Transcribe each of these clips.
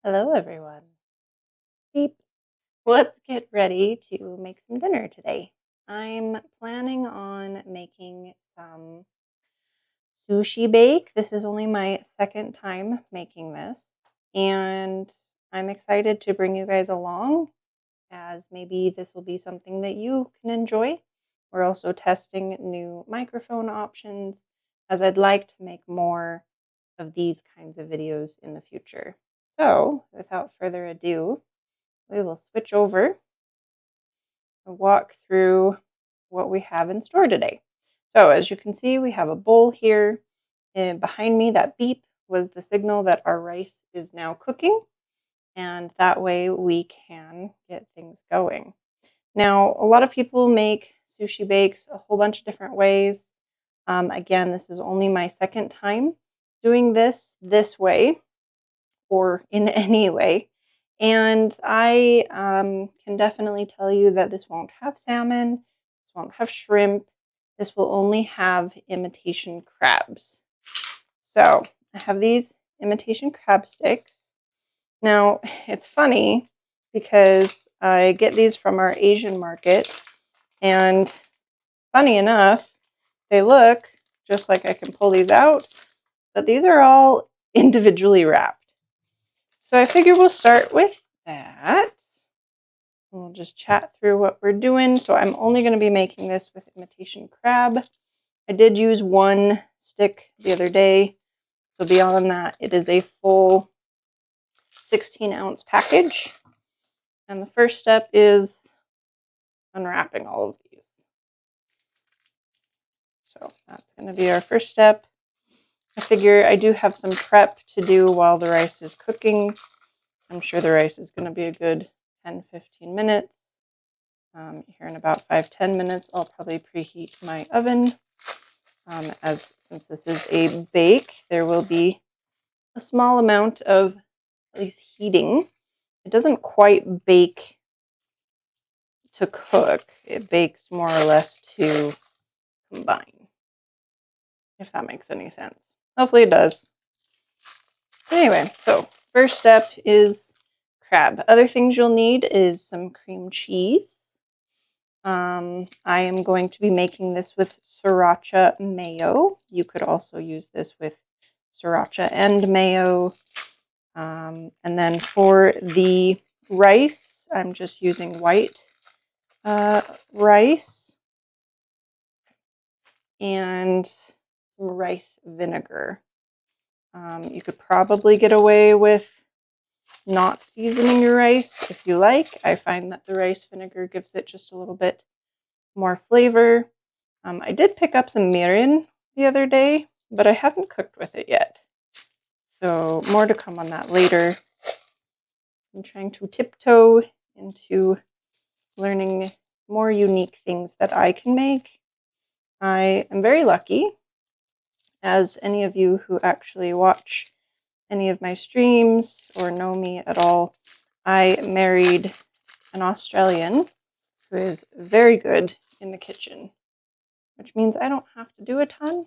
Hello, everyone. Beep. Let's get ready to make some dinner today. I'm planning on making some sushi bake. This is only my second time making this, and I'm excited to bring you guys along as maybe this will be something that you can enjoy. We're also testing new microphone options as I'd like to make more of these kinds of videos in the future. So, without further ado, we will switch over and walk through what we have in store today. So as you can see, we have a bowl here. And behind me, that beep was the signal that our rice is now cooking. And that way we can get things going. Now, a lot of people make sushi bakes a whole bunch of different ways. Again, this is only my second time doing this way or in any way. And I can definitely tell you that this won't have salmon, this won't have shrimp, this will only have imitation crabs. So I have these imitation crab sticks. Now, it's funny because I get these from our Asian market, and funny enough, they look just like I can pull these out, but these are all individually wrapped. So I figure we'll start with that. We'll just chat through what we're doing. So I'm only going to be making this with imitation crab. I did use one stick the other day. So beyond that, it is a full 16-ounce package. And the first step is unwrapping all of these. So that's going to be our first step. I figure I do have some prep to do while the rice is cooking. I'm sure the rice is going to be a good 10-15 minutes. Here in about 5-10 minutes, I'll probably preheat my oven. Since this is a bake, there will be a small amount of at least heating. It doesn't quite bake to cook. It bakes more or less to combine, if that makes any sense. Hopefully it does. Anyway, so first step is crab. Other things you'll need is some cream cheese. I am going to be making this with sriracha mayo. You could also use this with sriracha and mayo. And then for the rice, I'm just using white rice and some rice vinegar. You could probably get away with not seasoning your rice if you like. I find that the rice vinegar gives it just a little bit more flavor. I did pick up some mirin the other day, but I haven't cooked with it yet. So more to come on that later. I'm trying to tiptoe into learning more unique things that I can make. I am very lucky, as any of you who actually watch any of my streams or know me at all, I married an Australian who is very good in the kitchen, which means I don't have to do a ton,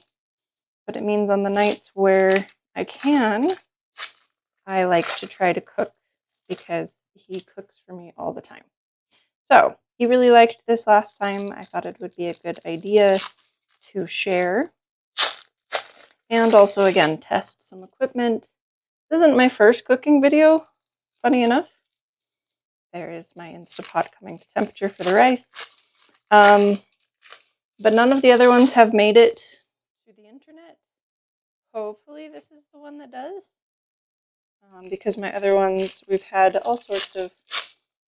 but it means on the nights where I can, I like to try to cook because he cooks for me all the time. So he really liked this last time. I thought it would be a good idea to share and also, again, test some equipment. This isn't my first cooking video, funny enough. There is my Instapot coming to temperature for the rice. But none of the other ones have made it to the internet. Hopefully this is the one that does. Because my other ones, we've had all sorts of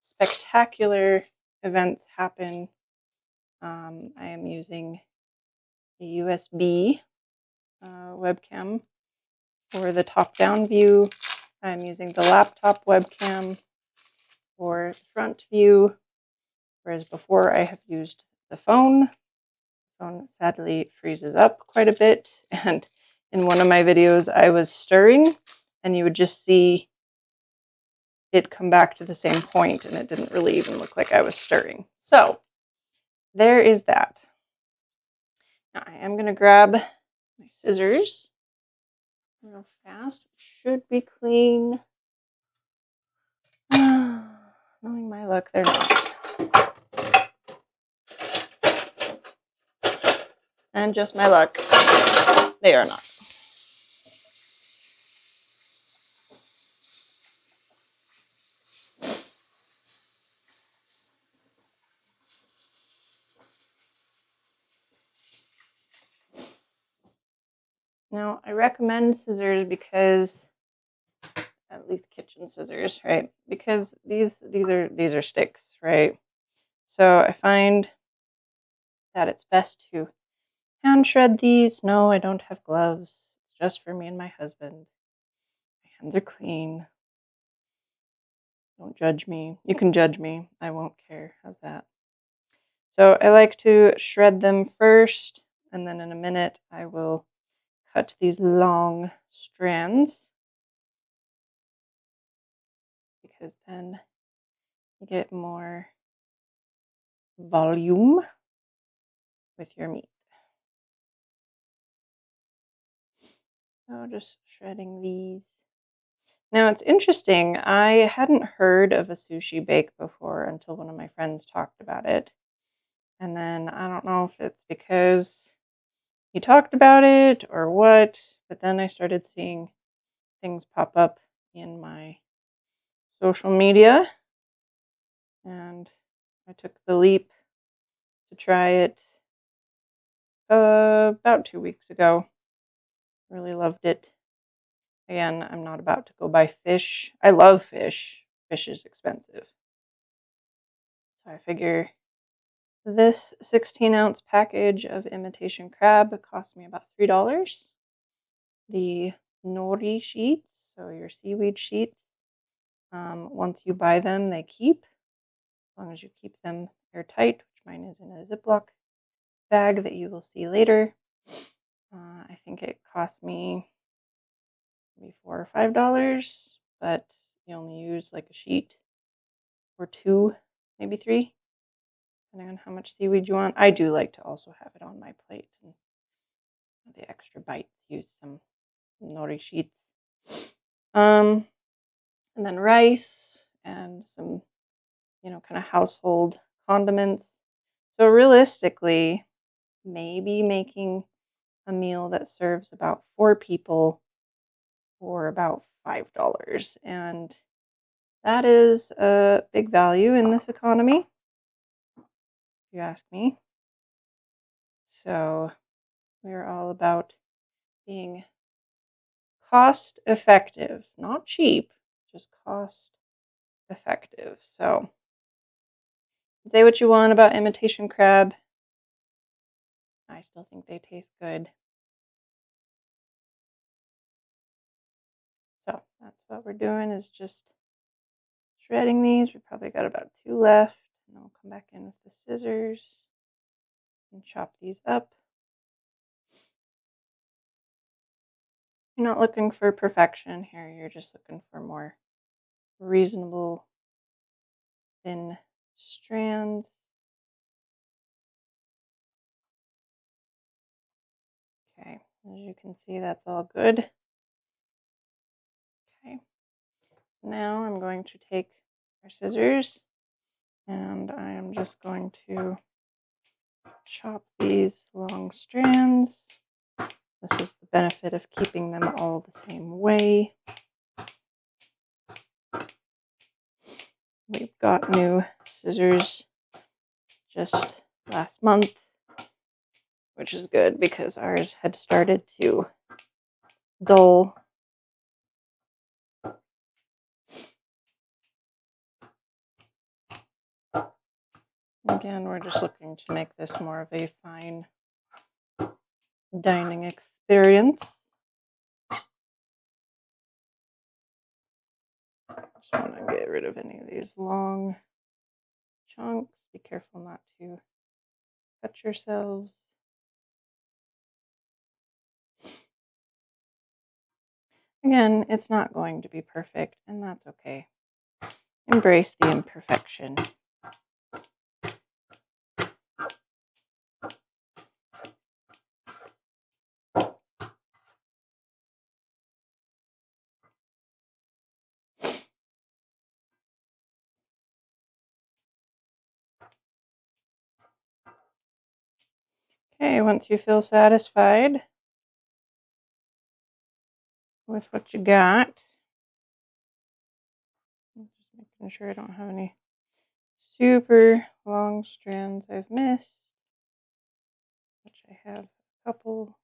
spectacular events happen. I am using a USB webcam for the top-down view. I'm using the laptop webcam for the front view, whereas before I have used the phone. The phone sadly freezes up quite a bit, and in one of my videos I was stirring, and you would just see it come back to the same point, and it didn't really even look like I was stirring. So there is that. Now I am going to grab my scissors real fast. Should be clean. luck, they're not. And just my luck, they are not. Now, I recommend scissors because, at least kitchen scissors, right? Because these are sticks, right? So I find that it's best to hand shred these. No, I don't have gloves. It's just for me and my husband. My hands are clean. Don't judge me. You can judge me. I won't care. How's that? So I like to shred them first, and then in a minute I will cut these long strands, because then you get more volume with your meat. So just shredding these. Now it's interesting, I hadn't heard of a sushi bake before until one of my friends talked about it. And then I don't know if it's because he talked about it or what, but then I started seeing things pop up in my social media, and I took the leap to try it about 2 weeks ago. Really loved it. Again, I'm not about to go buy fish. I love fish. Fish is expensive. So I figure this 16-ounce package of imitation crab cost me about $3. The nori sheets, so your seaweed sheets, once you buy them, they keep, as long as you keep them airtight, which mine is in a Ziploc bag that you will see later. I think it cost me maybe $4 or $5, but you only use like a sheet or two, maybe three, depending on how much seaweed you want. I do like to also have it on my plate, and the extra bites, use some nori sheets. And then rice and some, kind of household condiments. So realistically, maybe making a meal that serves about 4 people for about $5. And that is a big value in this economy, if you ask me. So we're all about being cost effective, not cheap, just cost effective. So say what you want about imitation crab. I still think they taste good. So that's what we're doing, is just shredding these. We probably got about 2 left. And I'll come back in with the scissors and chop these up. You're not looking for perfection here. You're just looking for more reasonable thin strands. Okay, as you can see, that's all good. Okay, now I'm going to take our scissors, and I am just going to chop these long strands. This is the benefit of keeping them all the same way. We've got new scissors just last month, which is good because ours had started to dull. Again, we're just looking to make this more of a fine dining experience. Just want to get rid of any of these long chunks. Be careful not to cut yourselves. Again, it's not going to be perfect, and that's okay. Embrace the imperfection. Okay, once you feel satisfied with what you got, I'm just making sure I don't have any super long strands I've missed, which I have a couple.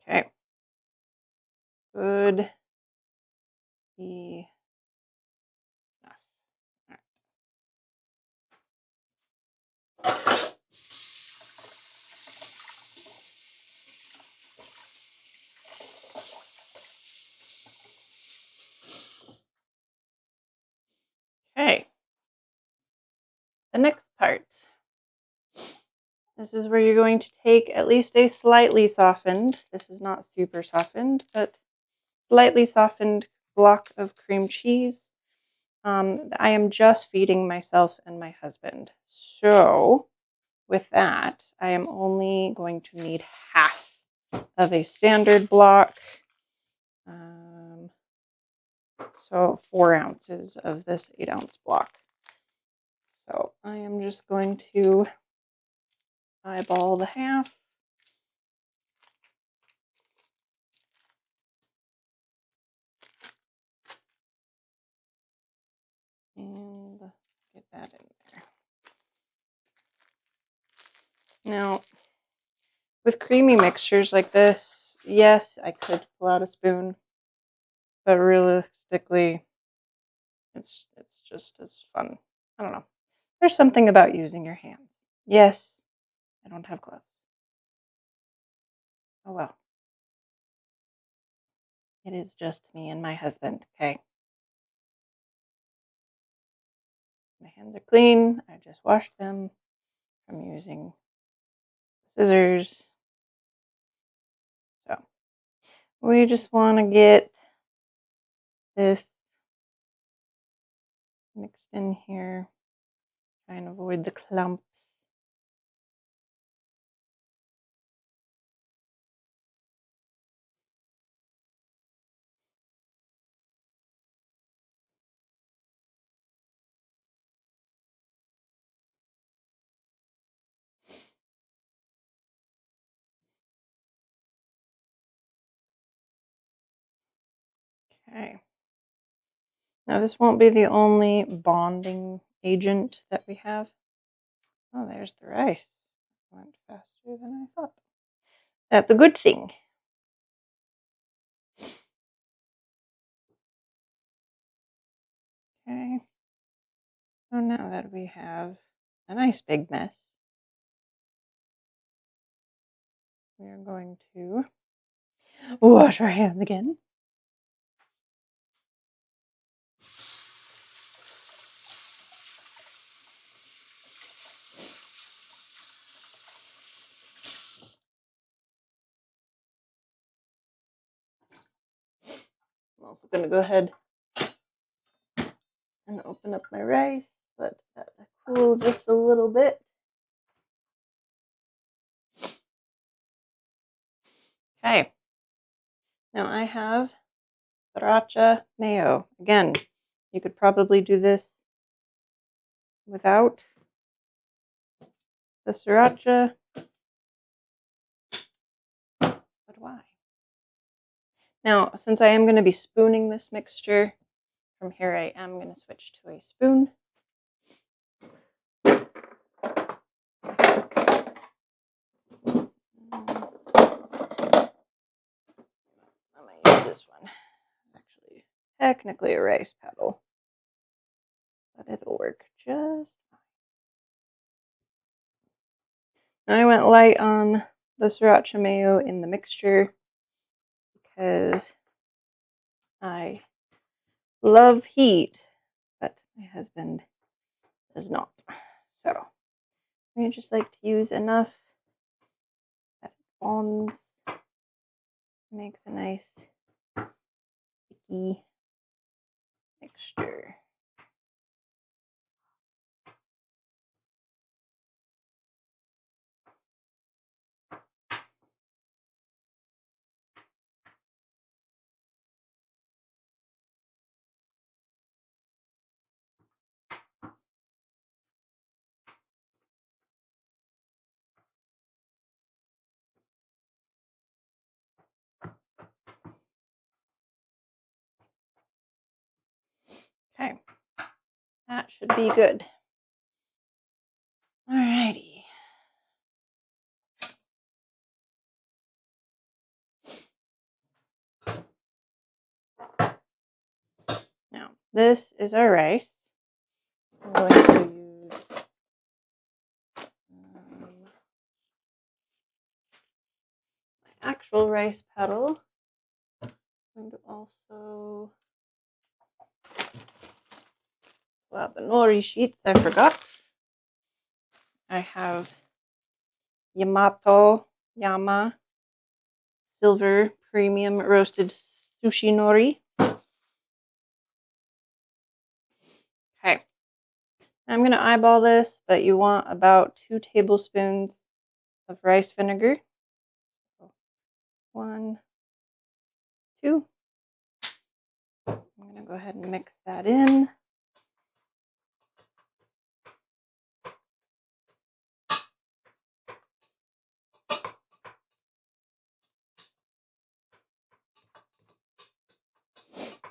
Okay. Good enough. Okay. The next part. This is where you're going to take at least a slightly softened, this is not super softened, but slightly softened block of cream cheese. I am just feeding myself and my husband. So with that, I am only going to need half of a standard block. So 4 ounces of this 8-ounce block. So I am just going to eyeball the half. And get that in there. Now, with creamy mixtures like this, yes, I could pull out a spoon, but realistically, it's just as fun. I don't know. There's something about using your hands. Yes, I don't have gloves. Oh well. It is just me and my husband, okay? My hands are clean. I just washed them. I'm using scissors. So we just want to get this mixed in here. Try and avoid the clumps. Okay. Now this won't be the only bonding agent that we have. Oh, there's the rice. It went faster than I thought. That's a good thing. Okay. So now that we have a nice big mess, we are going to wash our hands again. I'm also going to go ahead and open up my rice, let that cool just a little bit. Okay. Now I have sriracha mayo. Again, you could probably do this without the sriracha, but why? Now, since I am going to be spooning this mixture, from here I am going to switch to a spoon. I'm going to use this one. Actually, technically a rice paddle, but it'll work just fine. Now I went light on the sriracha mayo in the mixture because I love heat, but my husband does not. So I just like to use enough that it bonds, makes a nice sticky mixture. Okay, that should be good. Alrighty. Now, this is our rice. I'm going to use my actual rice paddle. And also the nori sheets, I forgot. I have Yama silver premium roasted sushi nori. Okay, I'm going to eyeball this, but you want about 2 tablespoons of rice vinegar. 1, 2. I'm going to go ahead and mix that in.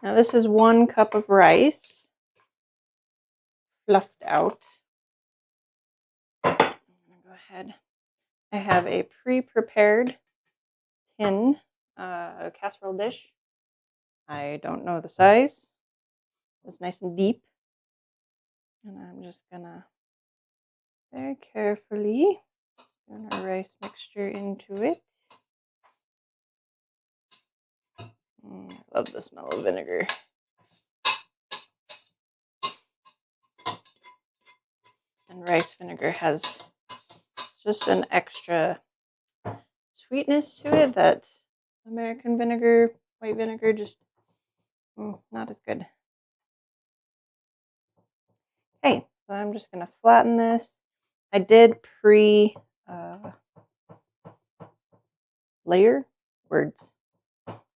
Now this is 1 cup of rice, fluffed out. I'm going to go ahead. I have a pre-prepared tin casserole dish. I don't know the size. It's nice and deep. And I'm just going to very carefully spoon our rice mixture into it. I love the smell of vinegar. And rice vinegar has just an extra sweetness to it that American vinegar, white vinegar, just not as good. Okay, so I'm just going to flatten this. I did layer words.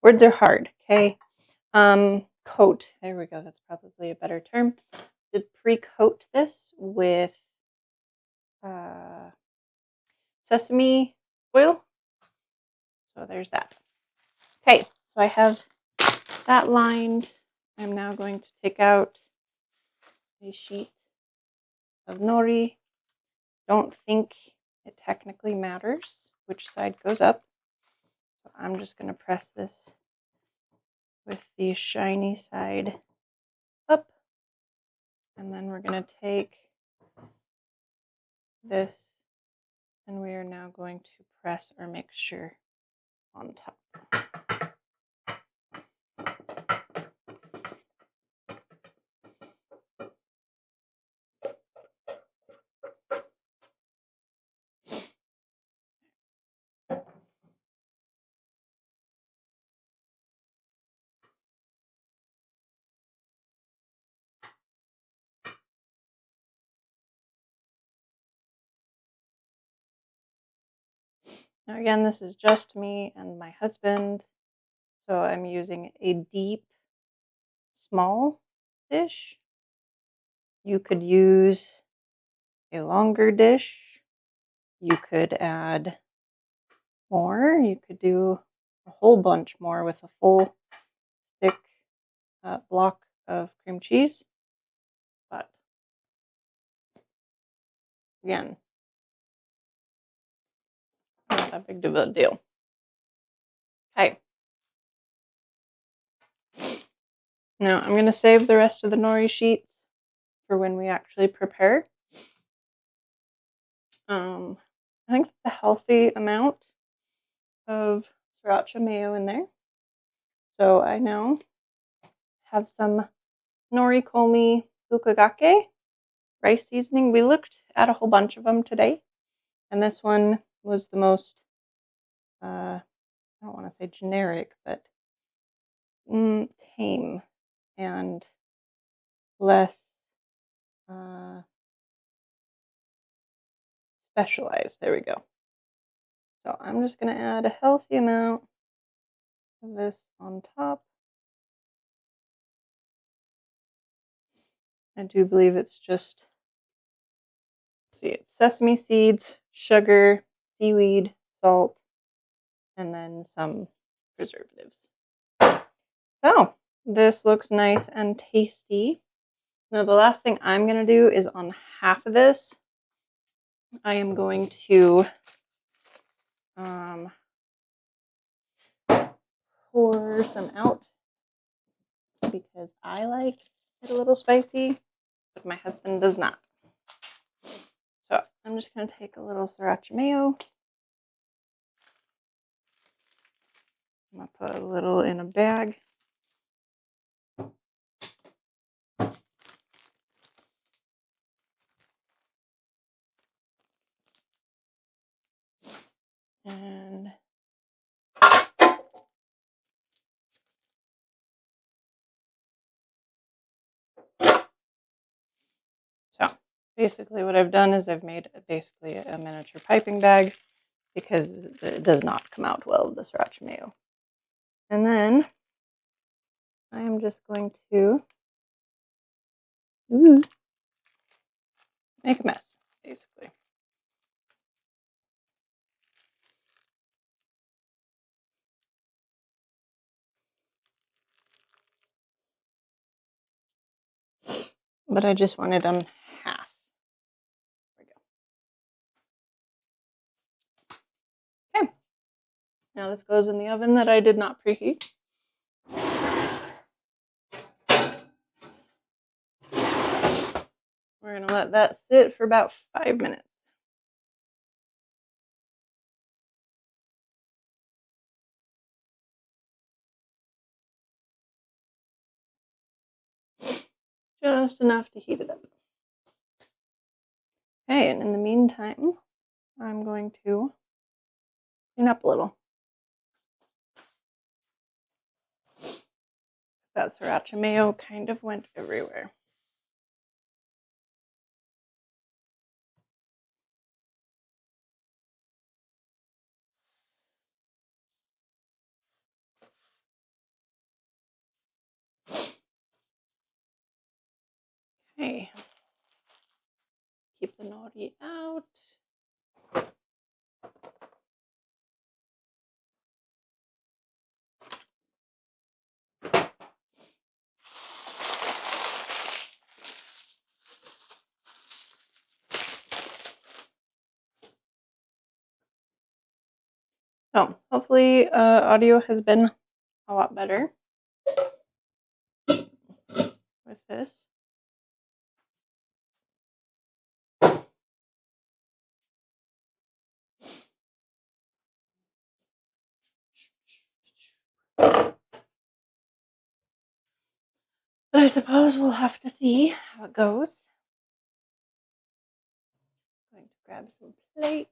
Words are hard, okay? Coat. There we go. That's probably a better term. Did pre-coat this with sesame oil. So there's that. Okay, so I have that lined. I'm now going to take out a sheet of nori. Don't think it technically matters which side goes up. So I'm just going to press this with the shiny side up. And then we're going to take this and we are now going to press our mixture on top. Now again, this is just me and my husband, so I'm using a deep, small dish. You could use a longer dish. You could add more. You could do a whole bunch more with a full thick block of cream cheese. But again, not that big of a deal. Okay. Now I'm going to save the rest of the nori sheets for when we actually prepare. I think it's a healthy amount of sriracha mayo in there. So I now have some norikomi fukagake rice seasoning. We looked at a whole bunch of them today, and this one was the most, I don't want to say generic, but tame and less specialized. There we go. So I'm just going to add a healthy amount of this on top. I do believe it's just, see, it's sesame seeds, sugar, seaweed, salt, and then some preservatives. So this looks nice and tasty. Now the last thing I'm going to do is on half of this, I am going to pour some out because I like it a little spicy, but my husband does not. So I'm just going to take a little sriracha mayo. I'm going to put a little in a bag. And so basically what I've done is I've made basically a miniature piping bag because it does not come out well with the sriracha mayo. And then I am just going to make a mess, basically. But I just wanted them half. There we go. Okay. Now this goes in the oven that I did not preheat. We're going to let that sit for about 5 minutes. Just enough to heat it up. Okay, and in the meantime, I'm going to clean up a little. That sriracha mayo kind of went everywhere. Okay. Keep the nori out. So hopefully audio has been a lot better with this. But I suppose we'll have to see how it goes. I'm going to grab some plate.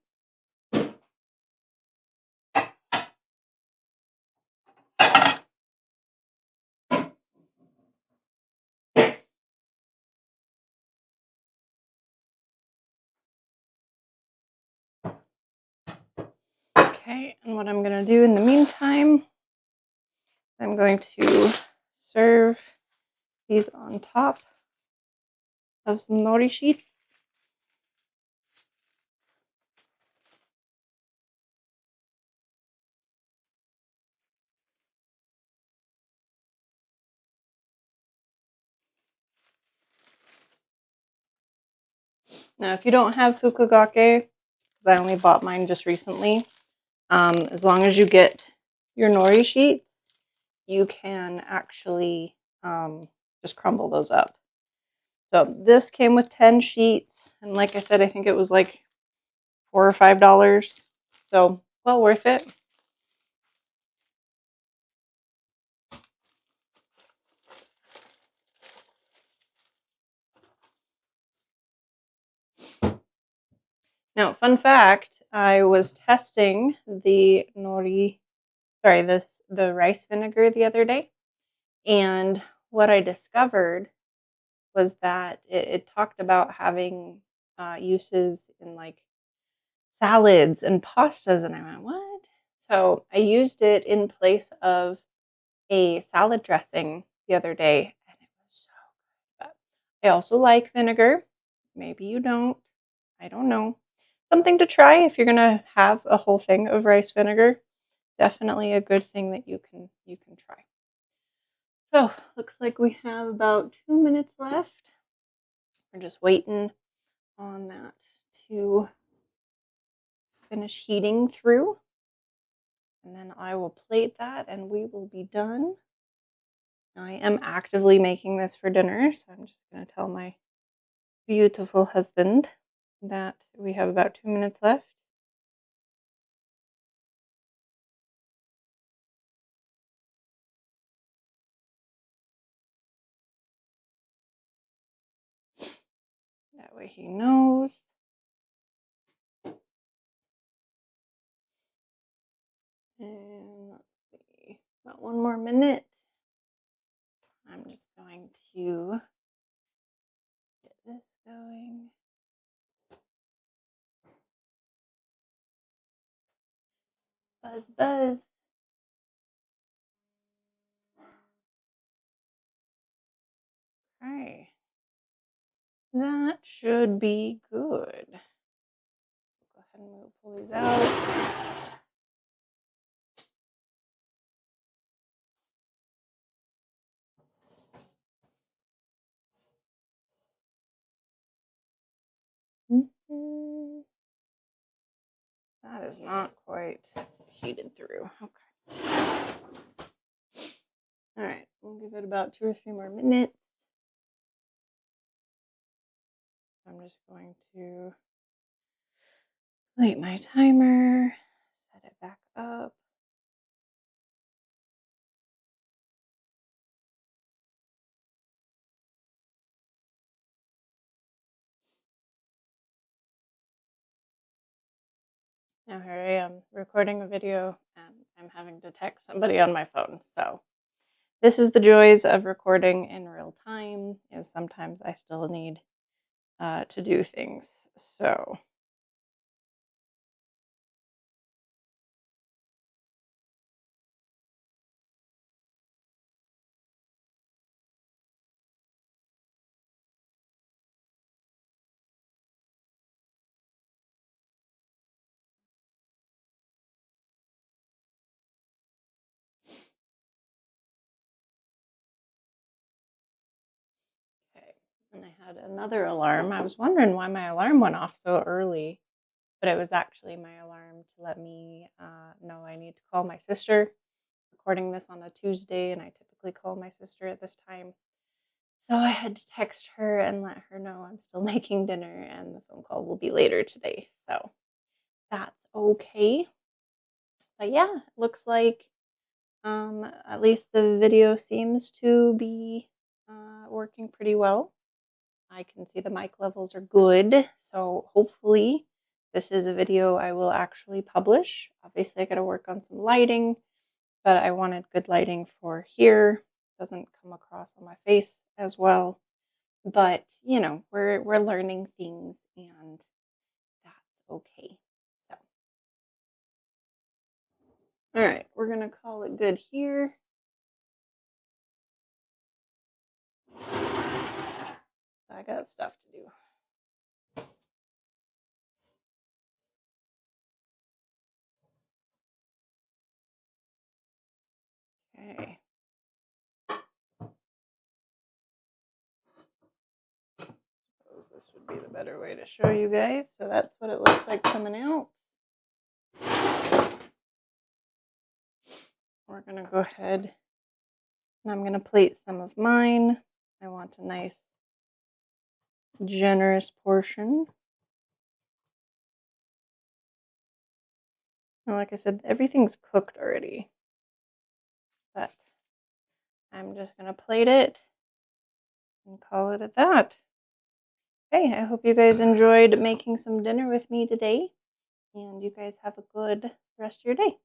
Okay, and what I'm going to do in the meantime, I'm going to serve these on top of some nori sheets. Now, if you don't have fukugake, because I only bought mine just recently, as long as you get your nori sheets, you can actually just crumble those up. So this came with 10 sheets, and like I said, I think it was like $4 or $5. So well worth it. Now, fun fact, I was testing the rice vinegar the other day, and what I discovered was that it talked about having uses in like salads and pastas, and I went, what? So I used it in place of a salad dressing the other day, and it was so good. But I also like vinegar. Maybe you don't. I don't know. Something to try if you're gonna have a whole thing of rice vinegar. Definitely a good thing that you can try. So looks like we have about 2 minutes left. We're just waiting on that to finish heating through. And then I will plate that and we will be done. Now, I am actively making this for dinner, so I'm just going to tell my beautiful husband that we have about 2 minutes left. That way he knows. And let's see, about 1 more minute. I'm just going to get this going. Buzz, buzz. Okay. That should be good. Go ahead and pull these out. That is not quite heated through. Okay. All right, we'll give it about 2 or 3 more minutes. I'm just going to light my timer, set it back up. Now here I am recording a video and I'm having to text somebody on my phone. So this is the joys of recording in real time, is sometimes I still need to do things. So okay. And I had another alarm. I was wondering why my alarm went off so early, but it was actually my alarm to let me know I need to call my sister. Recording this on a Tuesday, and I typically call my sister at this time. So I had to text her and let her know I'm still making dinner and the phone call will be later today. So that's okay. But yeah, it looks like at least the video seems to be working pretty well. I can see the mic levels are good. So hopefully this is a video I will actually publish. Obviously I got to work on some lighting, but I wanted good lighting for here. Doesn't come across on my face as well. But, you know, we're learning things and that's okay. So, all right, we're going to call it good here. I got stuff to do. Okay. Suppose this would be the better way to show you guys. So that's what it looks like coming out. We're going to go ahead and I'm going to plate some of mine. I want a nice, generous portion. And like I said, everything's cooked already. But I'm just going to plate it and call it at that. Okay, I hope you guys enjoyed making some dinner with me today. And you guys have a good rest of your day.